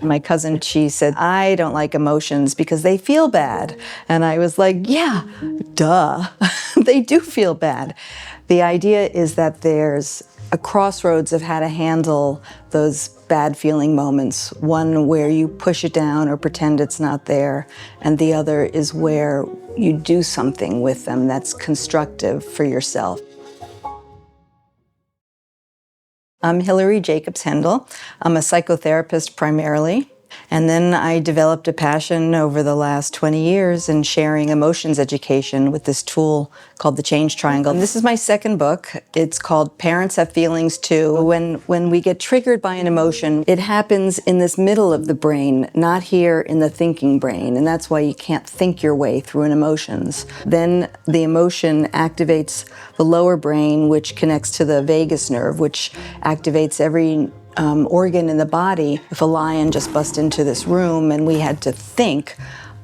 My cousin, she said, I don't like emotions because they feel bad. And I was like, yeah, duh, they do feel bad. The idea is that there's a crossroads of how to handle those bad feeling moments. One where you push it down or pretend it's not there, and the other is where you do something with them that's constructive for yourself. I'm Hilary Jacobs Hendel. I'm a psychotherapist primarily. And then I developed a passion over the last 20 years in sharing emotions education with this tool called the Change Triangle. And this is my second book. It's called Parents Have Feelings Too. When we get triggered by an emotion, it happens in this middle of the brain, not here in the thinking brain. And that's why you can't think your way through an emotions. Then the emotion activates the lower brain, which connects to the vagus nerve, which activates every organ in the body. If a lion just bust into this room and we had to think,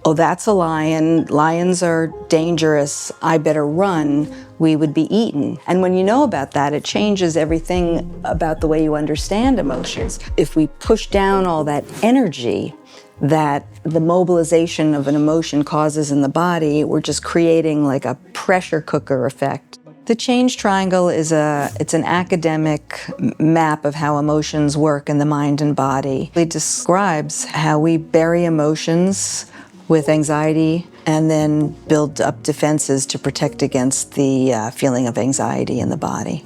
oh, that's a lion, lions are dangerous, I better run, we would be eaten. And when you know about that, it changes everything about the way you understand emotions. If we push down all that energy that the mobilization of an emotion causes in the body, we're just creating like a pressure cooker effect. The Change Triangle is it's an academic map of how emotions work in the mind and body. It describes how we bury emotions with anxiety and then build up defenses to protect against the feeling of anxiety in the body.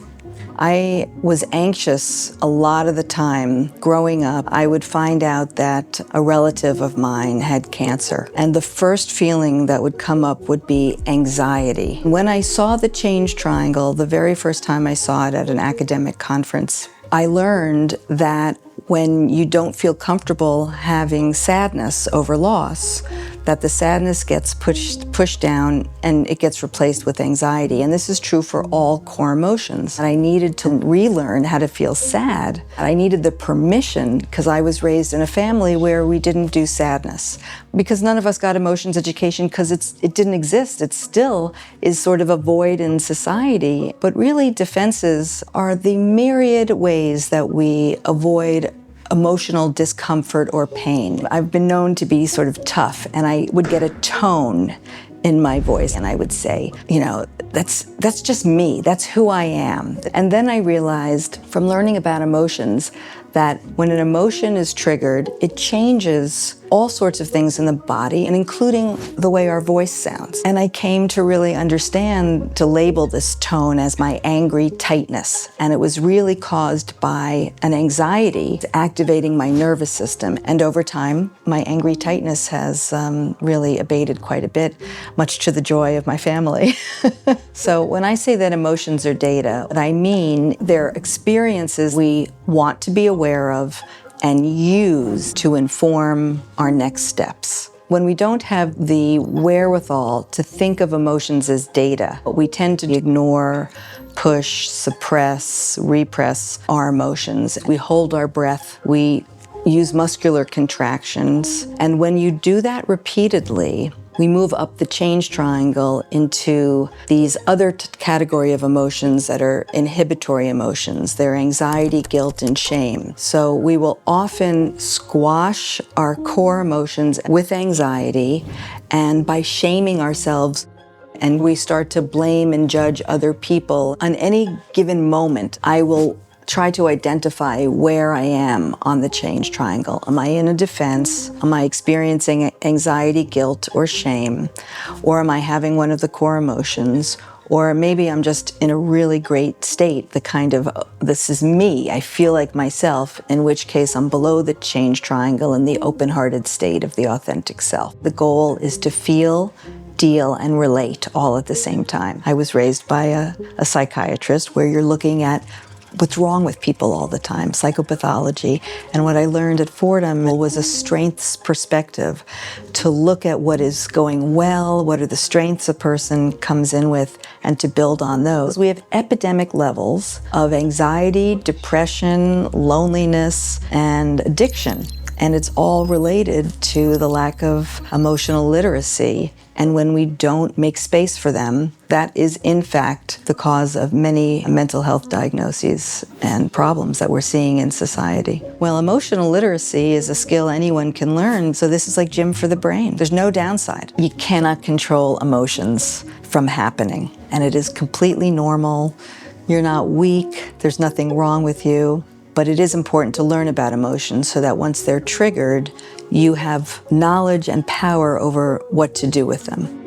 I was anxious a lot of the time. Growing up, I would find out that a relative of mine had cancer. And the first feeling that would come up would be anxiety. When I saw the Change Triangle, the very first time I saw it at an academic conference, I learned that when you don't feel comfortable having sadness over loss, that the sadness gets pushed down and it gets replaced with anxiety. And this is true for all core emotions. And I needed to relearn how to feel sad. I needed the permission, because I was raised in a family where we didn't do sadness. Because none of us got emotions education because it didn't exist. It still is sort of a void in society. But really, defenses are the myriad ways that we avoid emotional discomfort or pain. I've been known to be sort of tough, and I would get a tone in my voice, and I would say, you know, that's just me, that's who I am. And then I realized from learning about emotions that when an emotion is triggered, it changes all sorts of things in the body, and including the way our voice sounds. And I came to really understand, to label this tone as my angry tightness. And it was really caused by an anxiety activating my nervous system. And over time, my angry tightness has really abated quite a bit, much to the joy of my family. So when I say that emotions are data, what I mean they're experiences we want to be aware of and use to inform our next steps. When we don't have the wherewithal to think of emotions as data, we tend to ignore, push, suppress, repress our emotions. We hold our breath, we use muscular contractions, and when you do that repeatedly, we move up the Change Triangle into these other category of emotions that are inhibitory emotions. They're anxiety, guilt, and shame. So we will often squash our core emotions with anxiety and by shaming ourselves, and we start to blame and judge other people. On any given moment, I will try to identify where I am on the Change Triangle. Am I in a defense? Am I experiencing anxiety, guilt, or shame? Or am I having one of the core emotions? Or maybe I'm just in a really great state, the kind of, this is me, I feel like myself, in which case I'm below the Change Triangle in the open-hearted state of the authentic self. The goal is to feel, deal, and relate all at the same time. I was raised by a psychiatrist where you're looking at what's wrong with people all the time, psychopathology. And what I learned at Fordham was a strengths perspective, to look at what is going well, what are the strengths a person comes in with, and to build on those. We have epidemic levels of anxiety, depression, loneliness, and addiction. And it's all related to the lack of emotional literacy. And when we don't make space for them, that is in fact the cause of many mental health diagnoses and problems that we're seeing in society. Well, emotional literacy is a skill anyone can learn, so this is like gym for the brain. There's no downside. You cannot control emotions from happening, and it is completely normal. You're not weak, there's nothing wrong with you. But it is important to learn about emotions so that once they're triggered, you have knowledge and power over what to do with them.